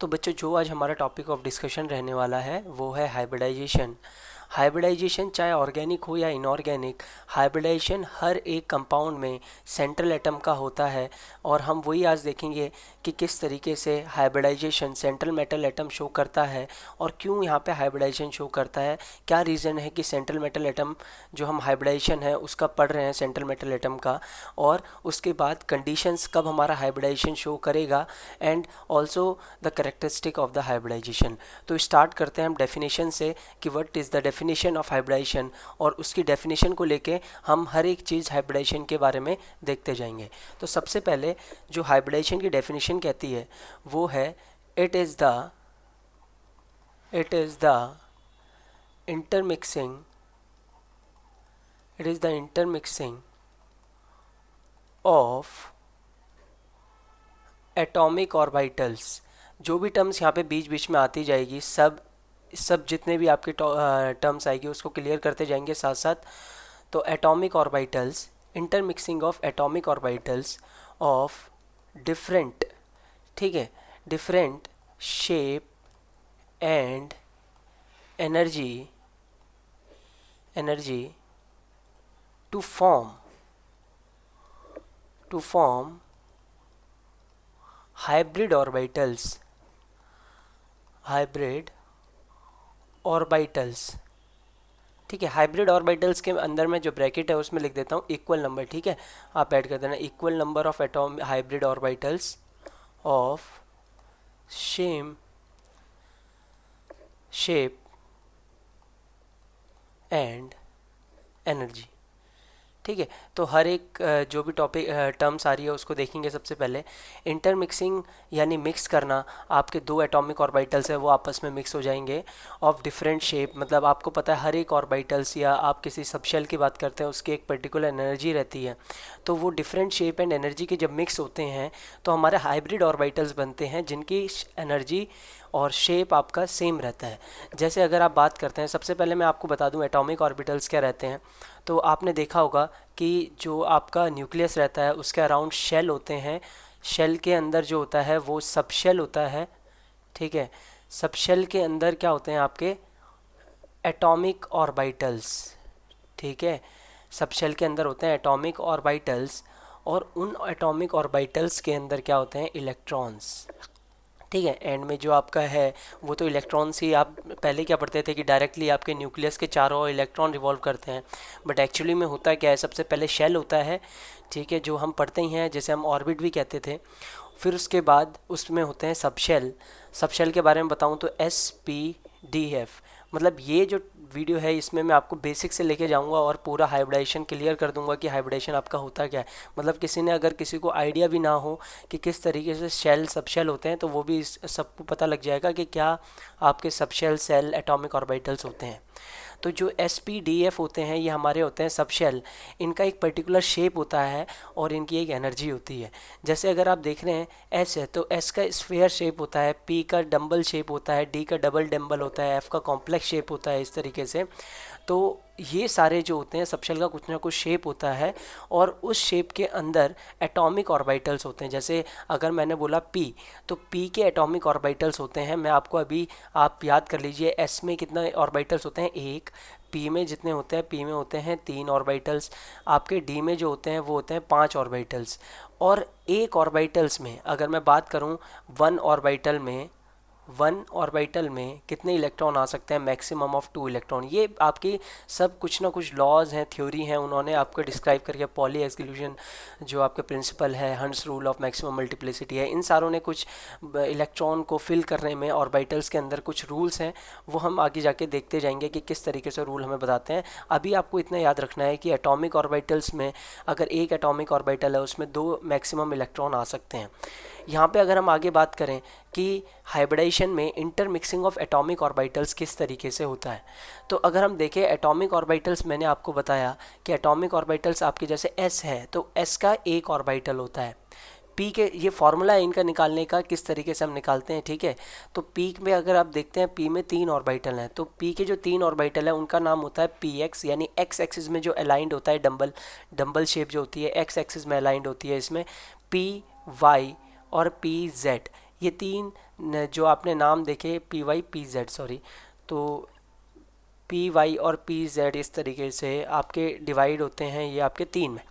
तो बच्चों जो आज हमारा टॉपिक ऑफ डिस्कशन रहने वाला है वो है हाइब्रिडाइजेशन। हाइब्रिडाइजेशन चाहे ऑर्गेनिक हो या इनऑर्गेनिक, हाइब्रिडाइजेशन हर एक कंपाउंड में सेंट्रल एटम का होता है। और हम वही आज देखेंगे कि किस तरीके से hybridization central metal atom show करता है और क्यों यहाँ पे हाइब्रिडाइजेशन शो करता है, क्या रीज़न है कि सेंट्रल मेटल एटम जो हम हाइब्रिडाइजेशन है उसका पढ़ रहे हैं सेंट्रल मेटल एटम का, और उसके बाद कंडीशंस कब हमारा हाइब्रिडाइजेशन शो करेगा and also the characteristic of the hybridization. तो स्टार्ट करते हैं हम डेफिनेशन से कि what is the definition of hybridization, और उसकी डेफिनेशन को लेके हम हर एक चीज़ हाइब्रिडाइजेशन के बारे में देखते जाएंगे। तो सबसे पहले जो हाइब्रिडाइजेशन की डेफिनेशन कहती है वो है it is the intermixing of atomic orbitals. जो भी टर्म्स यहाँ पे बीच बीच में आती जाएगी, सब जितने भी आपके टर्म्स आएगी उसको क्लियर करते जाएंगे साथ साथ। तो atomic orbitals, intermixing of atomic orbitals of different, ठीक है, different shape and energy to form hybrid orbitals, ठीक है। हाइब्रिड ऑर्बिटल्स के अंदर में जो ब्रैकेट है उसमें लिख देता हूँ इक्वल नंबर, ठीक है, आप ऐड कर देना equal number of atom hybrid orbitals of same shape and energy, ठीक है। तो हर एक जो भी टॉपिक टर्म्स आ रही है उसको देखेंगे। सबसे पहले इंटरमिक्सिंग यानी मिक्स करना, आपके दो एटॉमिक ऑर्बिटल्स है वो आपस में मिक्स हो जाएंगे। ऑफ डिफरेंट शेप, मतलब आपको पता है हर एक ऑर्बिटल्स या आप किसी सबशेल की बात करते हैं उसकी एक पर्टिकुलर एनर्जी रहती है। तो वो डिफरेंट शेप एंड एनर्जी के जब मिक्स होते हैं तो हमारे हाइब्रिड ऑर्बिटल्स बनते हैं जिनकी एनर्जी और शेप आपका सेम रहता है। जैसे अगर आप बात करते हैं, सबसे पहले मैं आपको बता दूं एटॉमिक ऑर्बिटल्स क्या रहते हैं। तो आपने देखा होगा कि जो आपका न्यूक्लियस रहता है उसके अराउंड शेल होते हैं, शेल के अंदर जो होता है वो सबशेल होता है, ठीक है। सबशेल के अंदर क्या होते हैं आपके एटॉमिक ऑर्बिटल्स, ठीक है। सबशेल के अंदर होते हैं एटॉमिक ऑर्बिटल्स और उन एटॉमिक ऑर्बिटल्स के अंदर क्या होते हैं इलेक्ट्रॉन्स, ठीक है। एंड में जो आपका है वो तो इलेक्ट्रॉन्स ही, आप पहले क्या पढ़ते थे कि डायरेक्टली आपके न्यूक्लियस के चारों ओर इलेक्ट्रॉन रिवॉल्व करते हैं, बट एक्चुअली में होता क्या है, सबसे पहले शेल होता है, ठीक है, जो हम पढ़ते ही हैं, जैसे हम ऑर्बिट भी कहते थे। फिर उसके बाद उसमें होते हैं सबशेल। सबशेल के बारे में बताऊं तो SPDF, मतलब ये जो वीडियो है इसमें मैं आपको बेसिक से लेके जाऊंगा और पूरा हाइब्रिडाइजेशन क्लियर कर दूंगा कि हाइब्रिडाइजेशन आपका होता क्या है। मतलब किसी को आइडिया भी ना हो कि किस तरीके से शेल सबशेल होते हैं तो वो भी सबको पता लग जाएगा कि क्या आपके सबशेल सेल एटॉमिक ऑर्बिटल्स होते हैं। तो जो SPDF होते हैं ये हमारे होते हैं सबशेल, इनका एक पर्टिकुलर शेप होता है और इनकी एक एनर्जी होती है। जैसे अगर आप देख रहे हैं S है तो S का स्फेयर शेप होता है, P का डम्बल शेप होता है, D का डबल डम्बल होता है, F का कॉम्प्लेक्स शेप होता है, इस तरीके से। तो ये सारे जो होते हैं सबशेल का कुछ ना कुछ शेप होता है और उस शेप के अंदर एटॉमिक ऑर्बिटल्स होते हैं। जैसे अगर मैंने बोला P, तो P के एटॉमिक ऑर्बिटल्स होते हैं, मैं आपको अभी आप याद कर लीजिए S में कितना ऑर्बिटल्स होते हैं, एक। P में जितने होते हैं, P में होते हैं 3 ऑर्बिटल्स, आपके D में जो होते हैं वो होते हैं 5 ऑर्बिटल्स। और एक ऑर्बिटल्स में अगर मैं बात करूं, वन ऑर्बिटल में कितने इलेक्ट्रॉन आ सकते हैं, मैक्सिमम ऑफ 2 इलेक्ट्रॉन। ये आपकी सब कुछ ना कुछ लॉज हैं, थ्योरी हैं, उन्होंने आपको डिस्क्राइब करके, पॉली एक्सक्लूजन जो आपका प्रिंसिपल है, हंस रूल ऑफ मैक्सिमम मल्टीप्लिसिटी है, इन सारों ने कुछ इलेक्ट्रॉन को फिल करने में ऑर्बिटल्स के अंदर कुछ रूल्स हैं, वो हम आगे जाके देखते जाएंगे कि किस तरीके से रूल हमें बताते हैं। अभी आपको इतना याद रखना है कि एटॉमिक ऑर्बिटल्स में अगर एक एटॉमिक ऑर्बिटल है उसमें 2 मैक्सिमम इलेक्ट्रॉन आ सकते हैं। यहाँ पे अगर हम आगे बात करें कि हाइब्रिडाइजेशन में इंटरमिक्सिंग ऑफ एटॉमिक ऑर्बिटल्स किस तरीके से होता है, तो अगर हम देखें एटॉमिक ऑर्बिटल्स, मैंने आपको बताया कि एटॉमिक ऑर्बिटल्स आपके जैसे S है तो S का एक ऑर्बिटल होता है। P के ये फॉर्मूला है इनका निकालने का, किस तरीके से हम निकालते हैं, ठीक है। तो P में अगर आप देखते हैं P में 3 ऑर्बिटल हैं, तो P के जो 3 ऑर्बिटल हैं उनका नाम होता है PX, यानी X एक्सिस में जो अलाइंड होता है, डम्बल शेप जो होती है X एक्सिस में अलाइंड होती है, इसमें PY और PZ, ये तीन जो आपने नाम देखे P Y P Z, sorry, तो पी वाई और पी जेड इस तरीके से आपके डिवाइड होते हैं ये आपके तीन में।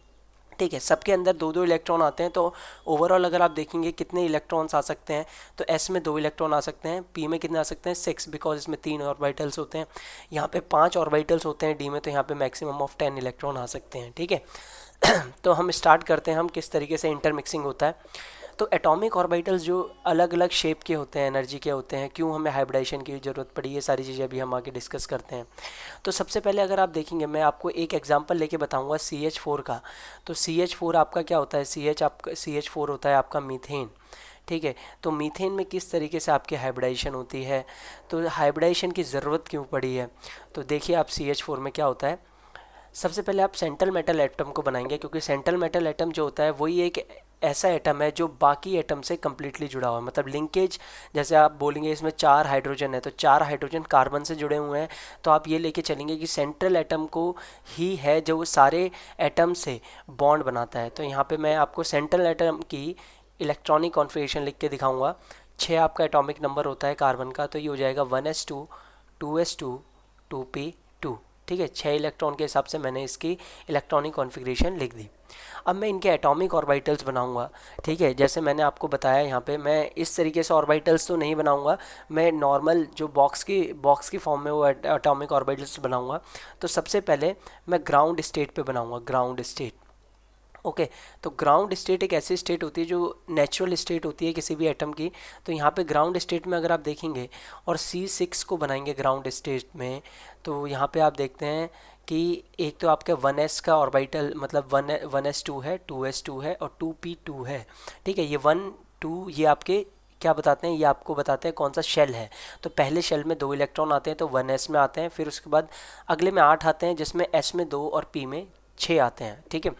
ठीक है, सबके अंदर दो दो इलेक्ट्रॉन आते हैं, तो ओवरऑल अगर आप देखेंगे कितने इलेक्ट्रॉन्स आ सकते हैं, तो एस में 2 इलेक्ट्रॉन आ सकते हैं, पी में कितने आ सकते हैं 6, बिकॉज इसमें 3 ऑर्बिटल्स होते हैं, यहाँ पे 5 ऑर्बिटल्स होते हैं डी में, तो यहाँ पे मैक्सिमम ऑफ 10 इलेक्ट्रॉन आ सकते हैं। ठीक है तो हम स्टार्ट करते हैं हम किस तरीके से इंटरमिक्सिंग होता है। तो एटॉमिक ऑर्बिटल्स जो अलग अलग शेप के होते हैं, एनर्जी के होते हैं, क्यों हमें हाइब्रिडाइजेशन की ज़रूरत पड़ी, ये सारी चीज़ें अभी हम आगे डिस्कस करते हैं। तो सबसे पहले अगर आप देखेंगे, मैं आपको एक एग्जांपल लेके बताऊंगा CH4 का। तो CH4 आपका क्या होता है, CH4 होता है आपका मीथेन। ठीक है, तो मीथेन में किस तरीके से आपकी हाइब्रिडाइजेशन होती है, तो हाइब्रिडाइजेशन की ज़रूरत क्यों पड़ी है। तो देखिए आप CH4 में क्या होता है, सबसे पहले आप सेंट्रल मेटल एटम को बनाएंगे, क्योंकि सेंट्रल मेटल एटम जो होता है वही एक ऐसा एटम है जो बाकी एटम से कम्प्लीटली जुड़ा हुआ है, मतलब लिंकेज, जैसे आप बोलेंगे इसमें 4 हाइड्रोजन है तो 4 हाइड्रोजन कार्बन से जुड़े हुए हैं, तो आप ये लेके चलेंगे कि सेंट्रल एटम को ही है जो सारे एटम से बॉन्ड बनाता है। तो यहाँ पे मैं आपको सेंट्रल एटम की इलेक्ट्रॉनिक कॉन्फ़िगरेशन लिख के दिखाऊंगा। 6 आपका एटॉमिक नंबर होता है कार्बन का, तो ये हो जाएगा 1s2 2s2 2p2। ठीक है, 6 इलेक्ट्रॉन के हिसाब से मैंने इसकी इलेक्ट्रॉनिक कॉन्फ़िगरेशन लिख दी। अब मैं इनके एटॉमिक ऑर्बिटल्स बनाऊंगा। ठीक है, जैसे मैंने आपको बताया यहाँ पे मैं इस तरीके से ऑर्बिटल्स तो नहीं बनाऊंगा, मैं नॉर्मल जो बॉक्स की फॉर्म में वो एटॉमिक ऑर्बिटल्स बनाऊंगा। तो सबसे पहले मैं ग्राउंड स्टेट पे बनाऊंगा, ग्राउंड स्टेट। ओके, तो ग्राउंड स्टेट एक ऐसी स्टेट होती है जो नेचुरल स्टेट होती है किसी भी एटम की। तो यहाँ पे ग्राउंड स्टेट में अगर आप देखेंगे और C6 को बनाएंगे ग्राउंड स्टेट में, तो यहाँ पे आप देखते हैं कि एक तो आपके 1s का ऑर्बिटल, मतलब 1s2 है, 2s2 है और 2p2 है। ठीक है, ये 1 2 ये आपके क्या बताते हैं, ये आपको बताते हैं कौन सा शेल है। तो पहले शेल में 2 इलेक्ट्रॉन आते हैं तो 1s में आते हैं, फिर उसके बाद अगले में 8 आते हैं जिसमें s में 2 और p में 6 आते हैं। ठीक है,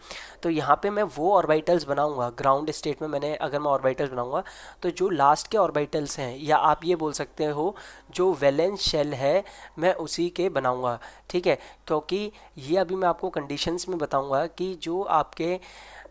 तो यहाँ पे मैं वो ऑर्बिटल्स बनाऊंगा ग्राउंड स्टेट में, मैंने अगर मैं ऑर्बिटल्स बनाऊंगा तो जो लास्ट के ऑर्बिटल्स हैं, या आप ये बोल सकते हो जो वैलेंस शेल है, मैं उसी के बनाऊंगा। ठीक है, क्योंकि ये अभी मैं आपको कंडीशंस में बताऊंगा कि जो आपके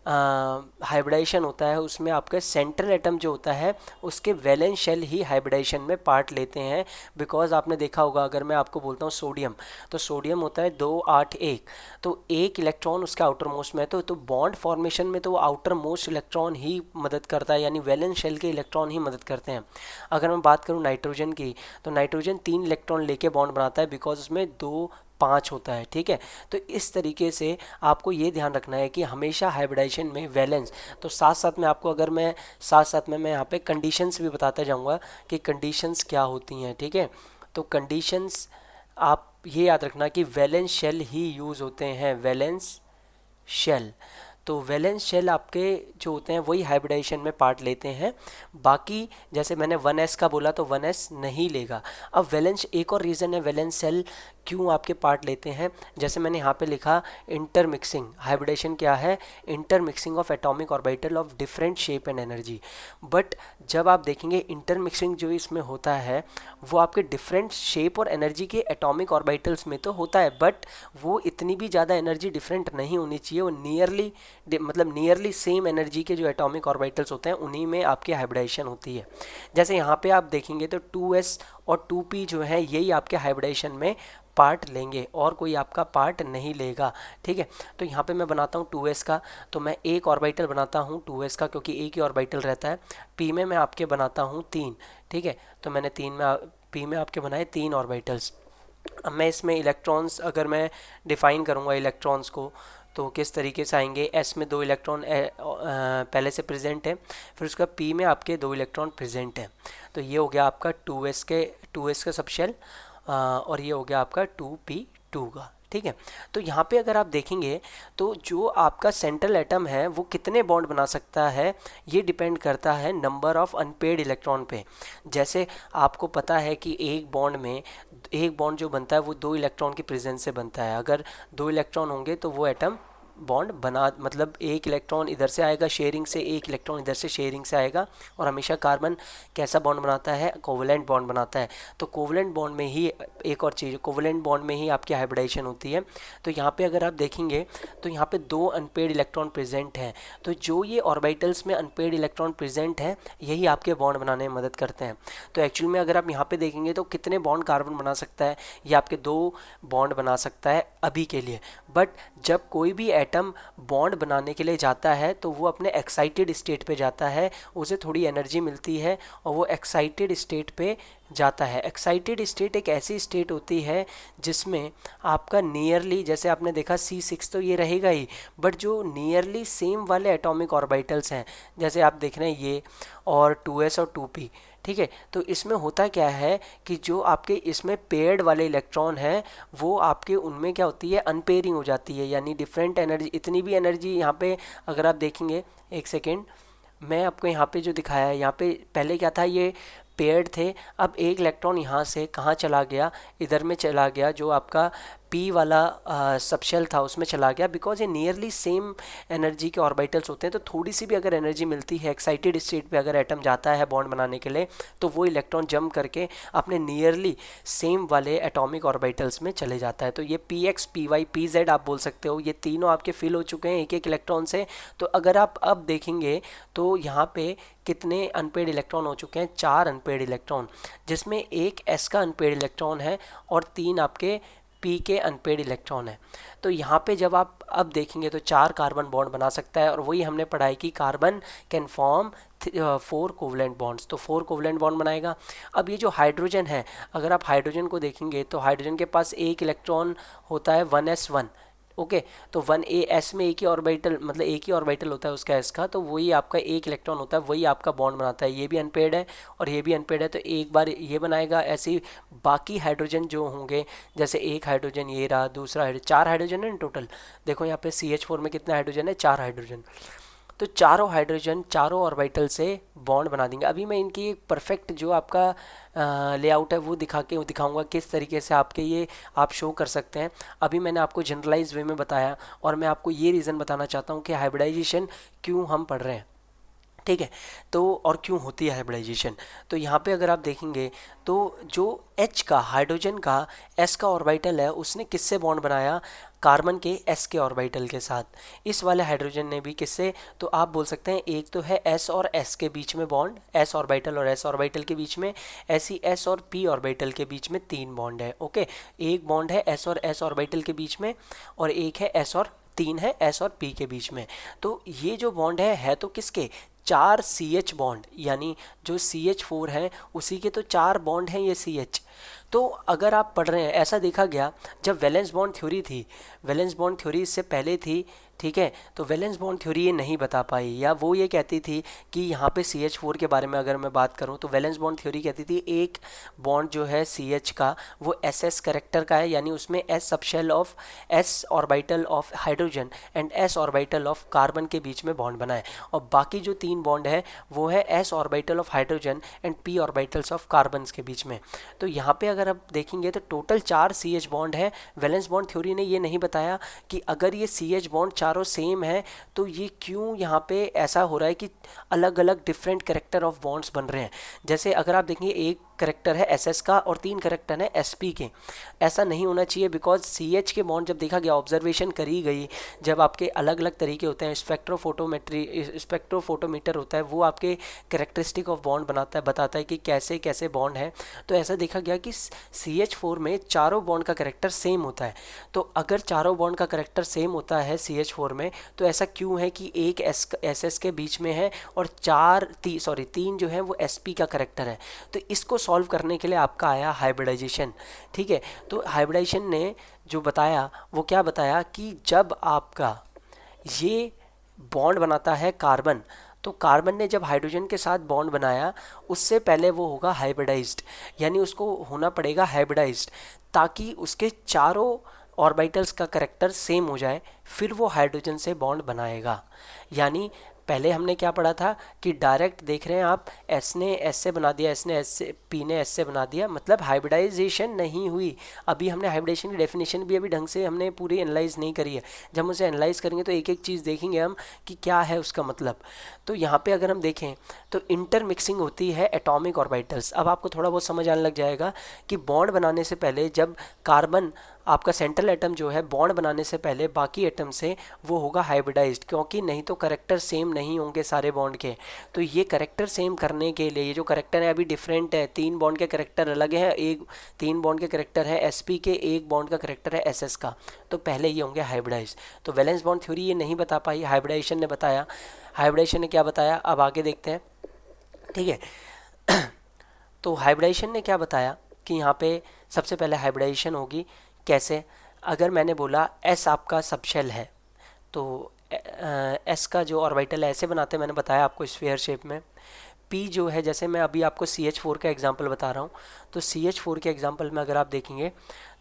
हाइब्रिडाइजेशन होता है उसमें आपका सेंट्रल एटम जो होता है उसके वैलेंस शेल ही हाइब्रिडाइजेशन में पार्ट लेते हैं। बिकॉज आपने देखा होगा, अगर मैं आपको बोलता हूँ सोडियम, तो सोडियम होता है 2 8 1, तो एक इलेक्ट्रॉन उसका आउटर मोस्ट में है, तो बॉन्ड फॉर्मेशन में तो वो आउटर मोस्ट इलेक्ट्रॉन ही मदद करता है, यानी वैलेंस शेल के इलेक्ट्रॉन ही मदद करते हैं। अगर मैं बात करूँ नाइट्रोजन की, तो नाइट्रोजन 3 इलेक्ट्रॉन लेके बॉन्ड बनाता है, बिकॉज उसमें 2 5 होता है। ठीक है, तो इस तरीके से आपको ये ध्यान रखना है कि हमेशा हाइब्रिडाइजेशन में वैलेंस, तो साथ साथ में आपको, अगर मैं साथ साथ में मैं यहाँ पे कंडीशंस भी बताता जाऊँगा कि कंडीशंस क्या होती हैं। ठीक है, तो कंडीशंस आप ये याद रखना कि वैलेंस शेल ही यूज़ होते हैं, वैलेंस शेल। तो वैलेंस शेल आपके जो होते हैं वही हाइब्रिडाइजेशन में पार्ट लेते हैं, बाकी जैसे मैंने 1s का बोला तो 1s नहीं लेगा। अब वैलेंस, एक और रीज़न है वैलेंस शेल क्यों आपके पार्ट लेते हैं, जैसे मैंने यहाँ पे लिखा इंटरमिक्सिंग। हाइब्रिडेशन क्या है, intermixing of atomic orbital of different shape and energy. But जब आप देखेंगे इंटरमिक्सिंग जो इसमें होता है वो आपके डिफरेंट शेप और एनर्जी के एटॉमिक ऑर्बिटल्स में तो होता है, बट वो इतनी भी ज़्यादा एनर्जी डिफरेंट नहीं होनी चाहिए, वो नियरली सेम एनर्जी के जो एटॉमिक ऑर्बिटल्स होते हैं उन्हीं में आपकी हाइब्रिडाइजेशन होती है। जैसे यहाँ पे आप देखेंगे तो 2s और 2p जो है यही आपके हाइब्रिडाइजेशन में पार्ट लेंगे और कोई आपका पार्ट नहीं लेगा। ठीक है, तो यहाँ पे मैं बनाता हूँ 2s का, तो मैं एक ऑर्बिटल बनाता हूँ 2s का, क्योंकि एक ही ऑर्बिटल रहता है। p में मैं आपके बनाता हूँ 3। ठीक है, तो मैंने p में आपके बनाए 3 ऑर्बिटल्स। अब मैं इसमें इलेक्ट्रॉन्स, अगर मैं डिफ़ाइन करूँगा इलेक्ट्रॉन्स को, तो किस तरीके से आएंगे, s में 2 इलेक्ट्रॉन पहले से प्रेजेंट है, फिर उसका p में आपके 2 इलेक्ट्रॉन प्रेजेंट है, तो ये हो गया आपका 2s का सबशेल, और ये हो गया आपका 2p2 का। ठीक है, तो यहाँ पे अगर आप देखेंगे तो जो आपका सेंट्रल एटम है वो कितने बॉन्ड बना सकता है, ये डिपेंड करता है नंबर ऑफ अनपेड इलेक्ट्रॉन पे। जैसे आपको पता है कि एक बॉन्ड जो बनता है वो 2 इलेक्ट्रॉन की प्रेजेंस से बनता है, अगर 2 इलेक्ट्रॉन होंगे तो वो एटम बॉन्ड बना, मतलब एक इलेक्ट्रॉन इधर से आएगा शेयरिंग से, एक इलेक्ट्रॉन इधर से शेयरिंग से आएगा, और हमेशा कार्बन कैसा बॉन्ड बनाता है, कोवलेंट बॉन्ड बनाता है। तो कोवलेंट बॉन्ड में ही एक और चीज़, कोवलेंट बॉन्ड में ही आपकी हाइब्रिडाइजेशन होती है। तो यहाँ पे अगर आप देखेंगे तो यहाँ पे दो अनपेड इलेक्ट्रॉन प्रेजेंट हैं, तो जो ये ऑर्बिटल्स में अनपेड इलेक्ट्रॉन प्रेजेंट हैं यही आपके बॉन्ड बनाने में मदद करते हैं। तो एक्चुअल में अगर आप यहाँ पे देखेंगे तो कितने बॉन्ड कार्बन बना सकता है, ये आपके दो बॉन्ड बना सकता है अभी के लिए। बट जब कोई भी एटम बॉन्ड बनाने के लिए जाता है तो वो अपने एक्साइटेड स्टेट पे जाता है, उसे थोड़ी एनर्जी मिलती है और वो एक्साइटेड स्टेट पे जाता है। एक्साइटेड स्टेट एक ऐसी स्टेट होती है जिसमें आपका नियरली, जैसे आपने देखा C6 तो ये रहेगा ही, बट जो नियरली सेम वाले एटॉमिक ऑर्बिटल्स हैं, जैसे आप देख रहे हैं ये और 2s और 2p, ठीक है। तो इसमें होता क्या है कि जो आपके इसमें पेयर्ड वाले इलेक्ट्रॉन हैं वो आपके उनमें क्या होती है, अनपेयरिंग हो जाती है, यानी डिफरेंट एनर्जी, इतनी भी एनर्जी यहाँ पे अगर आप देखेंगे, एक सेकेंड मैं आपको यहाँ पे जो दिखाया है, यहाँ पे पहले क्या था, ये पेयर्ड थे, अब एक इलेक्ट्रॉन यहाँ से कहाँ चला गया, इधर में चला गया, जो आपका पी वाला सबशेल था उसमें चला गया, बिकॉज ये नियरली सेम एनर्जी के ऑर्बिटल्स होते हैं। तो थोड़ी सी भी अगर एनर्जी मिलती है, एक्साइटेड स्टेट पे अगर एटम जाता है बॉन्ड बनाने के लिए, तो वो इलेक्ट्रॉन जंप करके अपने नियरली सेम वाले एटॉमिक ऑर्बिटल्स में चले जाता है। तो ये px py pz आप बोल सकते हो, ये तीनों आपके फिल हो चुके हैं एक एक इलेक्ट्रॉन से। तो अगर आप अब देखेंगे तो यहाँ पे कितने अनपेड इलेक्ट्रॉन हो चुके हैं, 4 अनपेड इलेक्ट्रॉन, जिसमें एक s का अनपेड इलेक्ट्रॉन है और 3 आपके p के अनपेड इलेक्ट्रॉन है। तो यहाँ पे जब आप अब देखेंगे तो 4 कार्बन बॉन्ड बना सकता है, और वही हमने पढ़ाई कि carbon can form 4 covalent bonds, तो 4 कोवलेंट बॉन्ड बनाएगा। अब ये जो हाइड्रोजन है, अगर आप हाइड्रोजन को देखेंगे तो हाइड्रोजन के पास एक इलेक्ट्रॉन होता है 1s1, ओके। तो 1s में एक ही ऑर्बिटल, मतलब एक ही ऑर्बिटल होता है उसका s का, तो वही आपका एक इलेक्ट्रॉन होता है, वही आपका बॉन्ड बनाता है। ये भी अनपेड है और ये भी अनपेड है, तो एक बार ये बनाएगा, ऐसे ही बाकी हाइड्रोजन जो होंगे, जैसे एक हाइड्रोजन ये रहा, दूसरा हाइड्रोजन, 4 हाइड्रोजन है टोटल। देखो यहाँ पे CH4 में कितने हाइड्रोजन है, 4 हाइड्रोजन। तो चारों हाइड्रोजन चारों ऑर्बिटल से बॉन्ड बना देंगे। अभी मैं इनकी एक परफेक्ट जो आपका लेआउट है वो दिखाऊंगा किस तरीके से आपके ये आप शो कर सकते हैं। अभी मैंने आपको जनरलाइज वे में बताया, और मैं आपको ये रीज़न बताना चाहता हूँ कि हाइब्रिडाइजेशन क्यों हम पढ़ रहे हैं, ठीक है। तो और क्यों होती है हाइब्रिडाइजेशन, तो यहाँ पे अगर आप देखेंगे तो जो H का हाइड्रोजन का S का ऑर्बिटल है उसने किससे बॉन्ड बनाया, कार्बन के S के ऑर्बिटल के साथ। इस वाले हाइड्रोजन ने भी किससे, तो आप बोल सकते हैं एक तो है S और S के बीच में बॉन्ड, S ऑर्बिटल और S ऑर्बिटल के बीच में, ऐसी S और P ऑर्बिटल के बीच में 3 बॉन्ड है, ओके। एक बॉन्ड है S और S ऑर्बिटल के बीच में, और एक है S और 3 है S और P के बीच में। तो ये जो बॉन्ड है तो किसके, 4 CH बॉन्ड, यानी जो CH4 है उसी के तो 4 बॉन्ड हैं ये CH। तो अगर आप पढ़ रहे हैं, ऐसा देखा गया जब वैलेंस बॉन्ड थ्योरी थी, वैलेंस बॉन्ड थ्योरी इससे पहले थी, ठीक है। तो वैलेंस बॉन्ड थ्योरी ये नहीं बता पाई, या वो ये कहती थी कि यहाँ पे CH4 के बारे में अगर मैं बात करूँ तो वैलेंस बॉन्ड थ्योरी कहती थी एक बॉन्ड जो है CH का वो SS करेक्टर का है, यानी उसमें S subshell of S orbital of hydrogen and S orbital of carbon के बीच में बॉन्ड बना है, और बाकी जो 3 बॉन्ड है वो है S orbital of hydrogen and P orbitals of carbon के बीच में। तो यहाँ पे अगर आप देखेंगे तो टोटल 4 CH बॉन्ड है। वैलेंस बॉन्ड थ्योरी ने ये नहीं बताया कि अगर ये CH बॉन्ड चारों सेम है तो ये क्यों यहाँ पे ऐसा हो रहा है कि अलग अलग डिफरेंट करेक्टर ऑफ बॉन्ड्स बन रहे हैं। जैसे अगर आप देखेंगे एक करेक्टर है SS का और 3 करेक्टर है SP के, ऐसा नहीं होना चाहिए, बिकॉज CH के बॉन्ड जब देखा गया, ऑब्जर्वेशन करी गई, जब आपके अलग अलग तरीके होते हैं, स्पेक्ट्रोफोटोमीटर होता है, वो आपके करेक्टरिस्टिक ऑफ बॉन्ड बताता है कि कैसे कैसे बॉन्ड है। तो ऐसा देखा गया कि CH4 में चारों बॉन्ड का करेक्टर सेम होता है। तो अगर चारों बॉन्ड का करेक्टर सेम होता है CH4 में, तो ऐसा क्यों है कि एक SS के बीच में है और 3 जो है वो SP का करेक्टर है। तो इसको सॉल्व करने के लिए आपका आया हाइब्रिडाइजेशन, ठीक है। तो हाइब्रिडाइजेशन ने जो बताया वो क्या बताया कि जब आपका ये बॉन्ड बनाता है कार्बन, तो कार्बन ने जब हाइड्रोजन के साथ बॉन्ड बनाया उससे पहले वो होगा हाइब्रिडाइज्ड, यानी उसको होना पड़ेगा हाइब्रिडाइज्ड, ताकि उसके चारों ऑर्बिटल्स का करेक्टर सेम हो जाए, फिर वो हाइड्रोजन से बॉन्ड बनाएगा। यानी पहले हमने क्या पढ़ा था कि डायरेक्ट देख रहे हैं आप, एस ने एस से बना दिया, एस ने एस से, पी ने एस से बना दिया, मतलब हाइब्रिडाइजेशन नहीं हुई। अभी हमने हाइब्रिडाइजेशन की डेफिनेशन भी अभी ढंग से हमने पूरी एनालाइज नहीं करी है। जब हम उसे एनालाइज करेंगे तो एक एक चीज़ देखेंगे हम कि क्या है उसका मतलब। तो यहाँ पे अगर हम देखें तो इंटरमिक्सिंग होती है एटॉमिक ऑर्बिटल्स। अब आपको थोड़ा बहुत समझ आने लग जाएगा कि बॉन्ड बनाने से पहले जब कार्बन, आपका सेंट्रल एटम जो है, बॉन्ड बनाने से पहले बाकी एटम से वो होगा हाइब्रिडाइज्ड, क्योंकि नहीं तो करेक्टर सेम नहीं होंगे सारे बॉन्ड के। तो ये करेक्टर सेम करने के लिए, ये जो करेक्टर है अभी डिफरेंट है, 3 बॉन्ड के करेक्टर अलग है, एक 3 बॉन्ड के करेक्टर है sp के, एक बॉन्ड का करेक्टर है ss का, तो पहले ये होंगे हाइब्रिडाइज। तो वैलेंस बॉन्ड थ्योरी ये नहीं बता पाई, हाइब्रिडाइजेशन ने बताया। हाइब्रिडाइजेशन ने क्या बताया, अब आगे देखते हैं, ठीक है। तो हाइब्रिडाइजेशन ने क्या बताया कि यहाँ पे सबसे पहले हाइब्रिडाइजेशन होगी कैसे। अगर मैंने बोला एस आपका सबशेल है, तो एस का जो ऑर्बिटल है ऐसे बनाते हैं, मैंने बताया आपको स्फीयर शेप में। पी जो है, जैसे मैं अभी आपको CH4 का एग्जांपल बता रहा हूँ, तो CH4 के एग्जांपल में अगर आप देखेंगे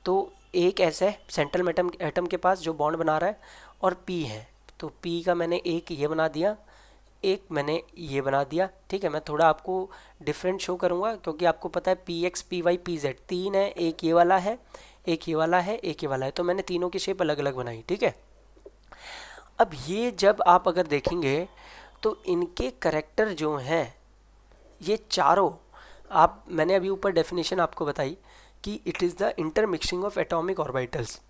तो एक ऐसे सेंट्रल एटम के पास जो बॉन्ड बना रहा है, और पी है, तो पी का मैंने एक ये बना दिया, एक मैंने ये बना दिया, ठीक है। मैं थोड़ा आपको डिफरेंट शो करूँगा क्योंकि आपको पता है PX PY PZ 3 है, एक ये वाला है, एक ये वाला है, एक ये वाला है, तो मैंने तीनों की शेप अलग अलग बनाई, ठीक है। अब ये जब आप अगर देखेंगे तो इनके करेक्टर जो हैं ये चारों, आप, मैंने अभी ऊपर डेफिनेशन आपको बताई कि it is the intermixing of atomic orbitals.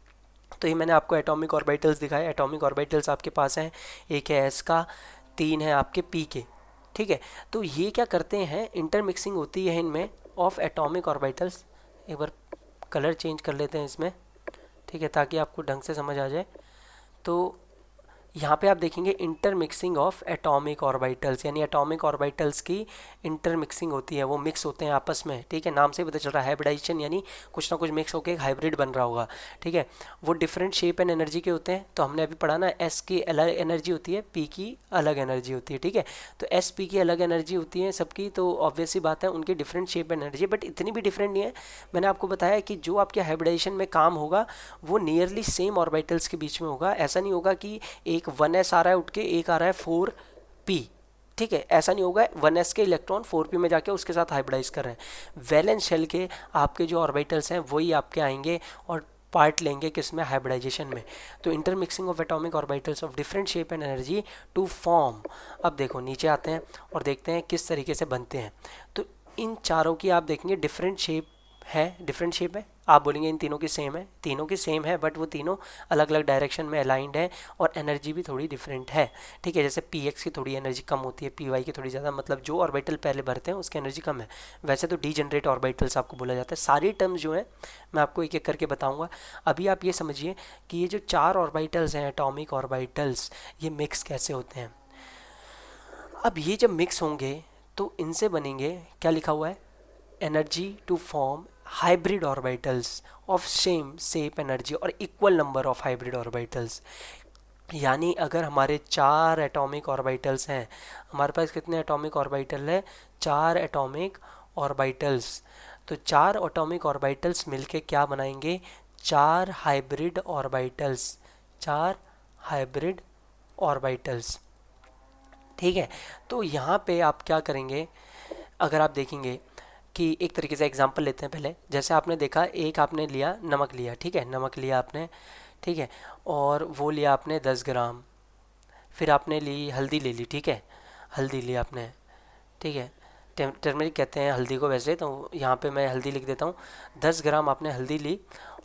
तो ये मैंने आपको एटॉमिक ऑर्बिटल्स दिखाए, एटॉमिक ऑर्बिटल्स आपके पास हैं, एक है एस का, 3 है आपके पी के, ठीक है। तो ये क्या करते हैं, इंटरमिक्सिंग होती है इनमें ऑफ एटॉमिक ऑर्बिटल्स। एक बार कलर चेंज कर लेते हैं इसमें, ठीक है, ताकि आपको ढंग से समझ आ जाए। तो यहाँ पे आप देखेंगे इंटरमिक्सिंग ऑफ एटॉमिक ऑर्बिटल्स, यानी एटॉमिक ऑर्बिटल्स की इंटरमिक्सिंग होती है, वो मिक्स होते हैं आपस में, ठीक है। नाम से पता चल रहा है हाइब्रिडाइजेशन, यानी कुछ ना कुछ मिक्स होकर एक हाइब्रिड बन रहा होगा, ठीक है। वो डिफरेंट शेप एंड एनर्जी के होते हैं, तो हमने अभी पढ़ा ना, एस की अलग एनर्जी होती है, पी की अलग एनर्जी होती है, ठीक है। तो एस पी की अलग एनर्जी होती है सबकी, तो ऑब्वियस सी बात है उनकी different shape and energy, but इतनी भी डिफरेंट नहीं है। मैंने आपको बताया कि जो आपके हाइब्रिडाइजेशन में काम होगा वो नियरली सेम ऑर्बिटल्स के बीच में होगा। ऐसा नहीं होगा कि एक 1s आ रहा है उठ के, एक आ रहा है 4p, ठीक है, ऐसा नहीं होगा। 1s के इलेक्ट्रॉन 4p में जाके उसके साथ हाइब्रिडाइज कर रहे हैं। वैलेंस शेल के आपके जो ऑर्बिटल्स हैं वही आपके आएंगे और पार्ट लेंगे किसमें, हाइब्रिडाइजेशन में। तो intermixing of atomic orbitals of different shape and energy to form. अब देखो नीचे आते हैं और देखते हैं किस तरीके से बनते हैं। तो इन चारों की आप देखेंगे डिफरेंट शेप है, डिफरेंट शेप है। आप बोलेंगे इन तीनों की सेम है, तीनों की सेम है, बट वो तीनों अलग अलग डायरेक्शन में अलाइंड है और एनर्जी भी थोड़ी डिफरेंट है, ठीक है। जैसे PX की थोड़ी एनर्जी कम होती है, PY की थोड़ी ज़्यादा, मतलब जो ऑर्बिटल पहले भरते हैं उसकी एनर्जी कम है। वैसे तो डीजनरेट ऑर्बिटल्स आपको बोला जाता है। सारी टर्म्स जो हैं मैं आपको एक एक करके बताऊंगा। अभी आप ये समझिए कि ये जो 4 ऑर्बिटल्स हैं एटॉमिक ऑर्बिटल्स, ये मिक्स कैसे होते हैं। अब ये जब मिक्स होंगे तो इनसे बनेंगे, क्या लिखा हुआ है, energy to form hybrid orbitals of same shape energy और equal number of hybrid orbitals. यानी अगर हमारे 4 एटॉमिक ऑर्बिटल्स हैं, हमारे पास कितने एटॉमिक ऑर्बिटल है, 4 एटॉमिक ऑर्बिटल्स, तो 4 एटॉमिक ऑर्बिटल्स मिलके क्या बनाएंगे, 4 हाइब्रिड ऑर्बिटल्स, 4 हाइब्रिड ऑर्बिटल्स, ठीक है। तो यहाँ पे आप क्या करेंगे, अगर आप देखेंगे कि एक तरीके से एग्जांपल लेते हैं पहले। जैसे आपने देखा, एक आपने लिया नमक लिया, ठीक है, नमक लिया आपने, ठीक है, और वो लिया आपने 10 ग्राम। फिर आपने ली हल्दी ले ली, ठीक है, हल्दी ली आपने, ठीक है, टर्मरिक कहते हैं हल्दी को वैसे, तो यहाँ पे मैं हल्दी लिख देता हूँ। 10 ग्राम आपने हल्दी ली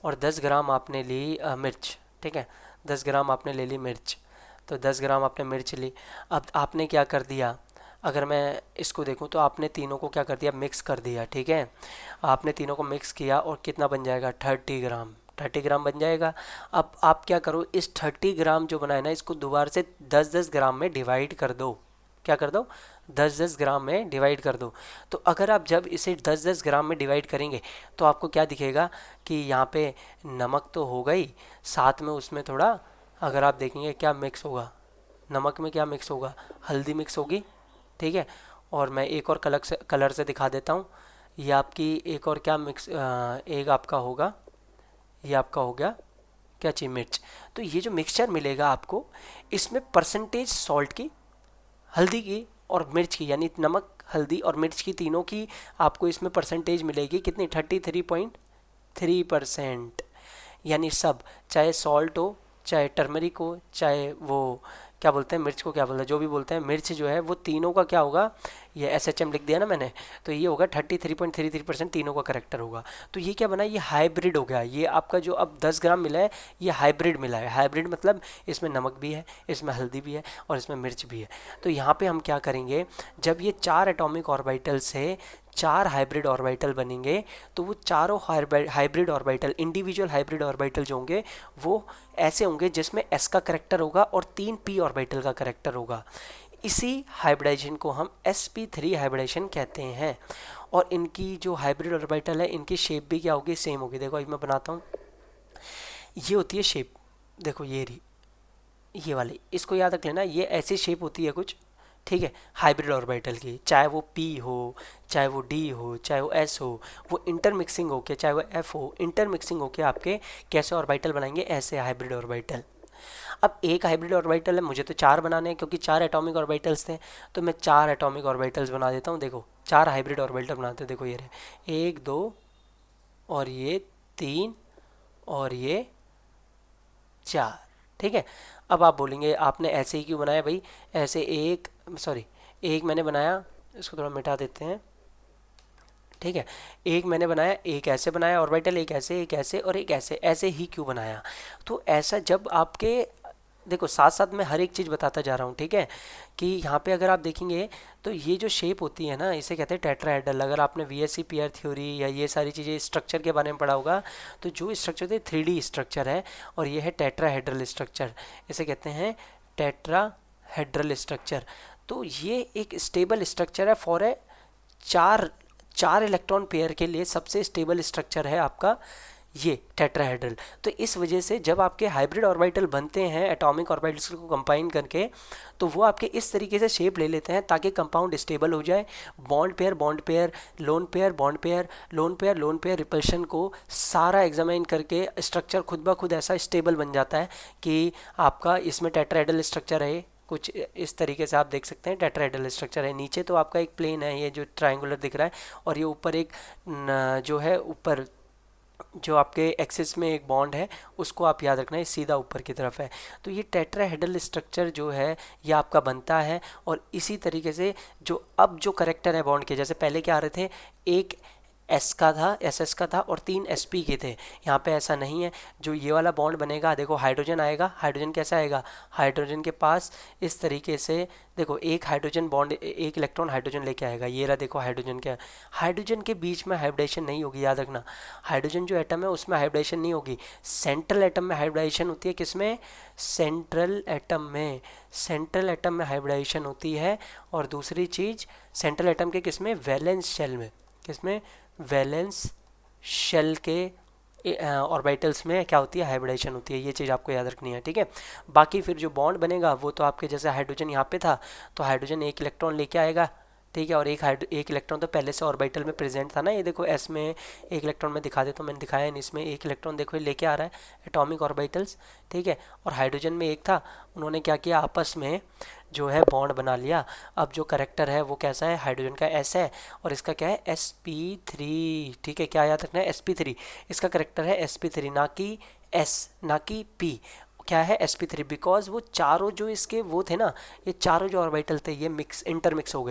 और 10 ग्राम आपने ली मिर्च, ठीक है, 10 ग्राम आपने ले ली मिर्च, तो 10 ग्राम आपने मिर्च ली। अब आपने क्या कर दिया, अगर मैं इसको देखूं तो आपने तीनों को क्या कर दिया, मिक्स कर दिया, ठीक है। आपने तीनों को मिक्स किया और कितना बन जाएगा, 30 ग्राम, 30 ग्राम बन जाएगा। अब आप क्या करो, इस 30 ग्राम जो बनाए ना, इसको दोबारा से 10-10 ग्राम में डिवाइड कर दो। क्या कर दो, 10-10 ग्राम में डिवाइड कर दो। तो अगर आप जब इसे 10-10 ग्राम में डिवाइड करेंगे तो आपको क्या दिखेगा कि यहाँ पे नमक तो हो गई, साथ में उसमें थोड़ा, अगर आप देखेंगे क्या मिक्स होगा, नमक में क्या मिक्स होगा, हल्दी मिक्स होगी, ठीक है। और मैं एक और कलर से दिखा देता हूँ। ये आपकी एक और क्या मिक्स, एक आपका होगा, ये आपका हो गया क्या चीज, मिर्च। तो ये जो मिक्सचर मिलेगा आपको, इसमें परसेंटेज सॉल्ट की हल्दी की और मिर्च की, यानी नमक, हल्दी और मिर्च की तीनों की आपको इसमें परसेंटेज मिलेगी कितनी, 33.3%। यानी सब, चाहे सॉल्ट हो, चाहे टर्मरिक हो, चाहे वो क्या बोलते हैं मिर्च को, क्या बोलते हैं जो भी बोलते हैं, मिर्च जो है वो तीनों का क्या होगा, ये SHM लिख दिया ना मैंने, तो ये होगा 33.33%, तीनों का करेक्टर होगा। तो ये क्या बना, ये हाइब्रिड हो गया। ये आपका जो अब 10 ग्राम मिला है ये हाइब्रिड मिला है। हाइब्रिड मतलब इसमें नमक भी है, इसमें हल्दी भी है और इसमें मिर्च भी है। तो यहाँ पे हम क्या करेंगे, जब ये 4 एटॉमिक ऑर्बिटल से 4 हाइब्रिड ऑर्बिटल बनेंगे, तो वो चारों hybrid orbital, individual hybrid orbital जो होंगे वो ऐसे होंगे जिसमें s का करेक्टर होगा और 3 p ऑर्बिटल का करेक्टर होगा। इसी हाइब्रिडाइजेशन को हम sp3 हाइब्रिडाइजेशन कहते हैं। और इनकी जो हाइब्रिड ऑर्बिटल है इनकी शेप भी क्या होगी, सेम होगी। देखो अभी मैं बनाता हूँ, ये होती है शेप, देखो ये रही, ये वाली, इसको याद रख लेना, ये ऐसी शेप होती है कुछ, ठीक है, हाइब्रिड ऑर्बिटल की, चाहे वो p हो, चाहे वो d हो, चाहे वो s हो, वो इंटरमिक्सिंग होके, चाहे वो f हो, इंटरमिक्सिंग होके आपके कैसे ऑर्बिटल बनाएंगे, ऐसे हाइब्रिड ऑर्बिटल। अब एक हाइब्रिड ऑर्बिटल है, मुझे तो 4 बनाने हैं क्योंकि 4 एटॉमिक ऑर्बिटल्स थे, तो मैं 4 एटॉमिक ऑर्बिटल्स बना देता हूँ। देखो 4 हाइब्रिड ऑर्बिटल बनाते हैं, देखो ये रहे, 1 2 और ये 3 और ये 4, ठीक है। अब आप बोलेंगे आपने ऐसे ही क्यों बनाया भाई, ऐसे एक, सॉरी, एक मैंने बनाया, इसको थोड़ा मिटा देते हैं, ठीक है, एक मैंने बनाया, एक ऐसे बनाया ऑर्बिटल, एक ऐसे और एक ऐसे, ऐसे ही क्यों बनाया। तो ऐसा जब आपके, देखो साथ साथ मैं हर एक चीज़ बताता जा रहा हूँ, ठीक है, कि यहाँ पे अगर आप देखेंगे तो ये जो शेप होती है ना, इसे कहते हैं टेट्राहेड्रल। अगर आपने VSC पीयर थ्योरी या ये सारी चीज़ें स्ट्रक्चर के बारे में पढ़ा होगा, तो जो स्ट्रक्चर है 3D स्ट्रक्चर है और ये है टेट्राहेड्रल स्ट्रक्चर, इसे कहते हैं टेट्राहेड्रल स्ट्रक्चर। तो ये एक स्टेबल स्ट्रक्चर है फॉर ए चार चार इलेक्ट्रॉन पेयर के लिए सबसे स्टेबल स्ट्रक्चर है आपका ये टेट्राहेड्रल। तो इस वजह से जब आपके हाइब्रिड ऑर्बिटल बनते हैं एटॉमिक ऑर्बिटल्स को कंबाइन करके, तो वो आपके इस तरीके से शेप ले लेते हैं ताकि कंपाउंड स्टेबल हो जाए। Bond pair, lone pair, bond pair, lone pair repulsion को सारा एग्जामिन करके स्ट्रक्चर खुद ब खुद ऐसा स्टेबल बन जाता है कि आपका इसमें टेट्राहेड्रल स्ट्रक्चर है। कुछ इस तरीके से आप देख सकते हैं टेट्राहेड्रल स्ट्रक्चर है। नीचे तो आपका एक प्लेन है, ये जो ट्रायंगुलर दिख रहा है, और ये ऊपर एक जो है ऊपर जो आपके एक्सिस में एक बॉन्ड है, उसको आप याद रखना है, सीधा ऊपर की तरफ है। तो ये टेट्राहेड्रल स्ट्रक्चर जो है ये आपका बनता है। और इसी तरीके से जो अब जो करेक्टर है बॉन्ड के, जैसे पहले क्या आ रहे थे, एक एस का था, SS का था और 3 SP के थे, यहाँ पे ऐसा नहीं है। जो ये वाला बॉन्ड बनेगा, देखो हाइड्रोजन आएगा, हाइड्रोजन कैसा आएगा, हाइड्रोजन के पास इस तरीके से, देखो एक हाइड्रोजन बॉन्ड, एक इलेक्ट्रॉन हाइड्रोजन लेके आएगा, ये रहा, देखो हाइड्रोजन क्या, हाइड्रोजन के बीच में हाइब्रिडेशन नहीं होगी, याद रखना। हाइड्रोजन जो एटम है उसमें हाइब्रिडेशन नहीं होगी, सेंट्रल एटम में हाइब्रिडेशन होती है। किसमें, सेंट्रल एटम में, सेंट्रल एटम में हाइब्रिडेशन होती है। और दूसरी चीज़, सेंट्रल एटम के किसमें, वैलेंस शेल में, किसमें, वैलेंस शेल के ऑर्बिटल्स में क्या होती है, हाइब्रिडेशन होती है। ये चीज़ आपको याद रखनी है, ठीक है। बाकी फिर जो बॉन्ड बनेगा वो तो आपके, जैसे हाइड्रोजन यहाँ पे था, तो हाइड्रोजन एक इलेक्ट्रॉन लेके आएगा, ठीक है, और एक इलेक्ट्रॉन तो पहले से ऑर्बिटल में प्रेजेंट था ना, ये देखो S में एक इलेक्ट्रॉन में दिखा देता हूँ, मैंने दिखाया नहीं, इसमें एक इलेक्ट्रॉन देखो ये लेके आ रहा है, एटॉमिक ऑर्बिटल्स, ठीक है। और हाइड्रोजन में एक था, उन्होंने क्या किया, आपस में जो है बॉन्ड बना लिया। अब जो करेक्टर है वो कैसा है, हाइड्रोजन का S है और इसका क्या है, sp3, ठीक है, क्या याद रखना है, sp3, इसका करेक्टर है sp3, ना कि S, ना कि P, क्या है, sp3, बिकॉज वो चारों जो इसके वो थे ना, ये चारों जो ऑर्बिटल थे ये इंटरमिक्स हो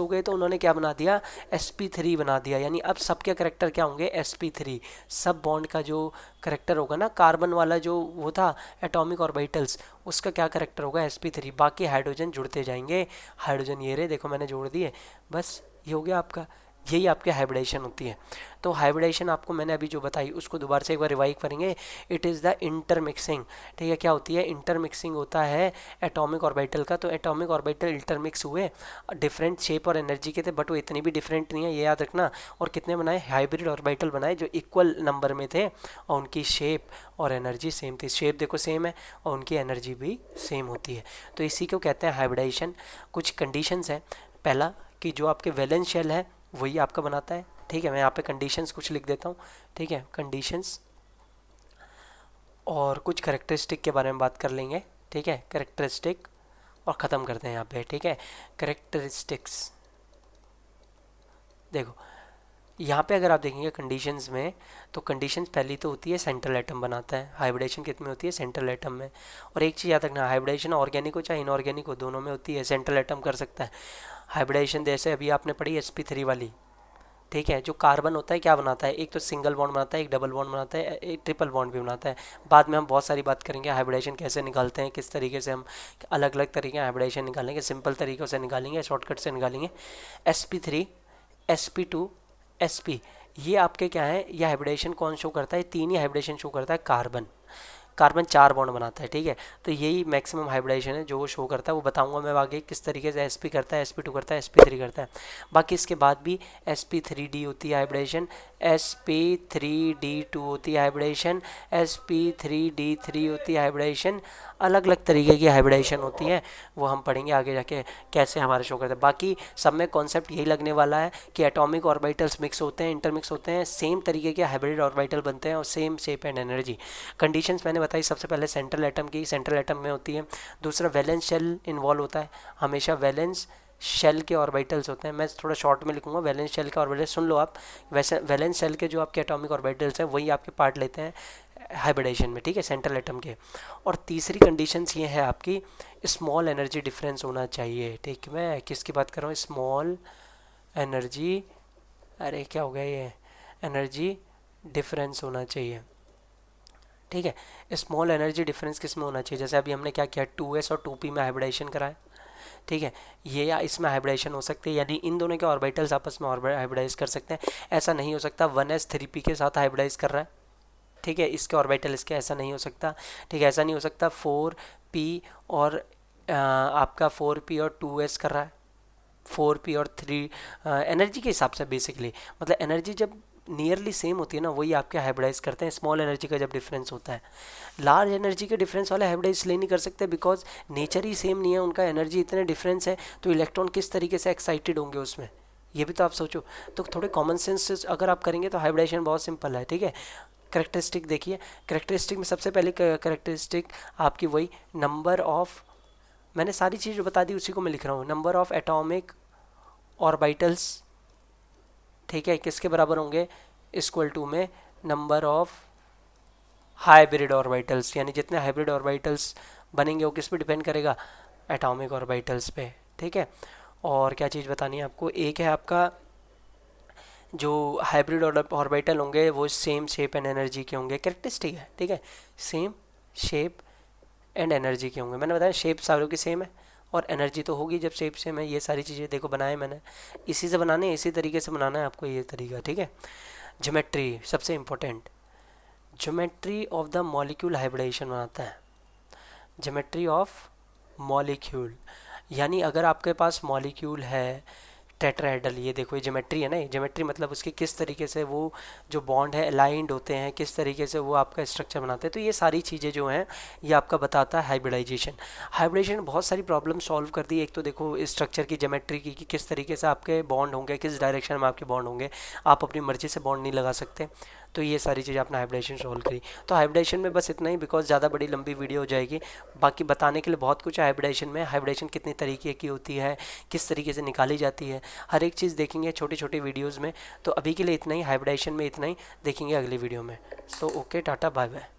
गए, तो उन्होंने क्या बना दिया, sp3 बना दिया। यानी अब सबके करेक्टर क्या होंगे, sp3। सब बॉन्ड का जो करेक्टर होगा ना, कार्बन वाला जो वो था एटॉमिक ऑर्बिटल्स, उसका क्या करेक्टर होगा, sp3। बाकी हाइड्रोजन जुड़ते जाएंगे, हाइड्रोजन ये रहे, देखो मैंने जोड़ दिए, बस ये हो गया आपका, यही आपकी हाइब्रिडेशन होती है। तो हाइब्रिडेशन आपको मैंने अभी जो बताई उसको दोबारा से एक बार रिवाइव करेंगे। इट इज़ द इंटरमिक्सिंग, ठीक है, क्या होती है, इंटरमिक्सिंग होता है एटॉमिक ऑर्बिटल का। तो एटॉमिक ऑर्बिटल इंटरमिक्स हुए, डिफरेंट शेप और एनर्जी के थे, बट वो इतनी भी डिफरेंट नहीं है, ये याद रखना। और कितने बनाए, हाइब्रिड ऑर्बिटल बनाए जो इक्वल नंबर में थे और उनकी शेप और एनर्जी सेम थी। शेप देखो सेम है और उनकी एनर्जी भी सेम होती है। तो इसी को कहते हैं हाइब्रिडेशन। कुछ कंडीशंस हैं, पहला कि जो आपके वैलेंस शेल है वही आपका बनाता है, ठीक है। मैं यहाँ पे कंडीशंस कुछ लिख देता हूँ, ठीक है, कंडीशंस, और कुछ करेक्टरिस्टिक के बारे में बात कर लेंगे, ठीक है, करेक्टरिस्टिक और ख़त्म करते हैं यहाँ पे, ठीक है। करेक्टरिस्टिक्स देखो, यहाँ पे अगर आप देखेंगे कंडीशंस में, तो कंडीशंस पहली तो होती है सेंट्रल एटम बनाता है, हाइब्रिडेशन कितने होती है सेंट्रल एटम में। और एक चीज़ याद रखना, हाइब्रिडेशन ऑर्गेनिक हो चाहे इनऑर्गेनिक हो, दोनों में होती है, सेंट्रल एटम कर सकता है हाइब्रिडेशन। जैसे अभी आपने पढ़ी sp3 वाली, ठीक है, जो कार्बन होता है क्या बनाता है, एक तो सिंगल बॉन्ड बनाता है, एक डबल बॉन्ड बनाता है, एक ट्रिपल बॉन्ड भी बनाता है। बाद में हम बहुत सारी बात करेंगे हाइब्रिडेशन कैसे निकालते हैं, किस तरीके से हम अलग अलग तरीके हाइब्रिडेशन निकालेंगे, सिंपल तरीक़ों से निकालेंगे, शॉर्टकट से निकालेंगे। sp3 sp2 sp, ये आपके क्या है, ये हाइब्रिडेशन कौन शो करता है, तीन ही हाइब्रिडेशन शो करता है। कार्बन, कार्बन 4 बॉन्ड बनाता है, ठीक है। तो यही मैक्सिमम हाइब्रिडेशन है जो वो शो करता है, वो बताऊंगा मैं आगे किस तरीके से sp करता है, sp2 करता है, sp3 करता है। बाकी इसके बाद भी sp3d होती है हाइब्रिडेशन, sp3d2 होती है हाइब्रिडेशन, sp3d3 होती है हाइब्रिडेशन, अलग अलग तरीके की हाइब्रिडेशन होती है, वो हम पढ़ेंगे आगे जाके कैसे हमारे शो करते हैं। बाकी सब में कॉन्सेप्ट यही लगने वाला है कि एटॉमिक ऑर्बिटल्स मिक्स होते हैं, इंटरमिक्स होते हैं, सेम तरीके के हाइब्रिड ऑर्बिटल बनते हैं और same shape and energy. Conditions मैंने बताई, सबसे पहले सेंट्रल एटम की, सेंट्रल एटम में होती है। दूसरा वैलेंस शेल इन्वॉल्व होता है, हमेशा वैलेंस शेल के ऑर्बिटल्स होते हैं। मैं थोड़ा शॉर्ट में लिखूंगा, वैलेंस शेल के ऑर्बिटल सुन लो आप। वैसे वैलेंस शेल के जो आपके एटॉमिक ऑर्बिटल्स हैं वही आपके पार्ट लेते हैं हाइब्रिडेशन में, ठीक है, सेंट्रल एटम के। और तीसरी कंडीशंस ये है आपकी, स्मॉल एनर्जी डिफरेंस होना चाहिए, ठीक है। मैं किसकी बात कर रहा हूँ, स्मॉल एनर्जी, अरे क्या हो गया ये, एनर्जी डिफरेंस होना चाहिए, ठीक है। स्मॉल एनर्जी डिफरेंस किस में होना चाहिए, जैसे अभी हमने क्या किया, 2s और 2p में हाइब्रिडेशन कराया, ठीक है। ये या इसमें हाइब्रिडेशन हो सकती है, यानी इन दोनों के ऑर्बिटल्स आपस में हाइब्रिडाइज कर सकते हैं। ऐसा नहीं हो सकता 1s 3p के साथ हाइब्रिडाइज कर रहा है, ठीक है, इसके ऑर्बिटल इसके, ऐसा नहीं हो सकता, ठीक है। ऐसा नहीं हो सकता 4p और आपका 4p और 2s कर रहा है, 4p और 3 एनर्जी के हिसाब से बेसिकली, मतलब एनर्जी जब नियरली सेम होती है ना, वही आपके हाइब्रिडाइज करते हैं। स्मॉल एनर्जी का जब डिफरेंस होता है, लार्ज एनर्जी के डिफरेंस वाले हाइब्रिडाइज इसलिए नहीं कर सकते बिकॉज नेचर ही सेम नहीं है उनका, एनर्जी इतने डिफरेंस है, तो इलेक्ट्रॉन किस तरीके से एक्साइटेड होंगे उसमें, ये भी तो आप सोचो। तो थोड़े कॉमन सेंस अगर आप करेंगे तो हाइब्रिडेशन बहुत सिंपल है, ठीक है। करेक्टरिस्टिक देखिए, करेक्टरिस्टिक में सबसे पहले करेक्टरिस्टिक आपकी वही नंबर ऑफ, मैंने सारी चीज़ जो बता दी उसी को मैं लिख रहा हूँ, नंबर ऑफ एटॉमिक ऑर्बिटल्स, ठीक है, किसके बराबर होंगे, इक्वल टू में नंबर ऑफ हाइब्रिड ऑर्बिटल्स, यानी जितने हाइब्रिड ऑर्बिटल्स बनेंगे वो किस पे डिपेंड करेगा, एटॉमिक ऑर्बिटल्स पे, ठीक है। और क्या चीज़ बतानी है आपको, एक है आपका जो हाइब्रिड ऑर्बिटल होंगे वो सेम शेप एंड एनर्जी के होंगे, करेक्टरिस्टिक है, ठीक है, सेम शेप एंड एनर्जी के होंगे। मैंने बताया शेप सारों की सेम है और एनर्जी तो होगी जब शेप सेम है। ये सारी चीज़ें देखो बनाए मैंने, इसी से बनाने, इसी तरीके से बनाना है आपको, ये तरीका, ठीक है। ज्योमेट्री सबसे important, geometry of the molecule hybridization बनाता है, ज्योमेट्री ऑफ मॉलिक्यूल, यानी अगर आपके पास मॉलिक्यूल है टेट्राहेड्रल, ये देखो ये ज्योमेट्री है ना, ज्योमेट्री मतलब उसके किस तरीके से वो जो बॉन्ड है अलाइंड होते हैं, किस तरीके से वो आपका स्ट्रक्चर बनाते हैं। तो ये सारी चीज़ें जो हैं ये आपका बताता है हाइब्रिडाइजेशन। हाइब्रिडेशन बहुत सारी प्रॉब्लम सॉल्व कर दी, एक तो देखो स्ट्रक्चर की ज्योमेट्री की कि किस तरीके से आपके बॉन्ड होंगे, किस डायरेक्शन में आपके बॉन्ड होंगे, आप अपनी मर्जी से बॉन्ड नहीं लगा सकते। तो ये सारी चीज़ें आपने हाइब्रिडेशन सॉल्व करी। तो हाइब्रिडेशन में बस इतना ही, बिकॉज ज़्यादा बड़ी लंबी वीडियो हो जाएगी, बाकी बताने के लिए बहुत कुछ है हाइब्रिडेशन में। हाइब्रिडेशन कितनी तरीके की होती है, किस तरीके से निकाली जाती है, हर एक चीज़ देखेंगे छोटी छोटी वीडियोज़ में। तो अभी के लिए इतना ही, हाइब्रिडेशन में इतना ही, देखेंगे अगली वीडियो में। तो ओके, टाटा, बाय बाय।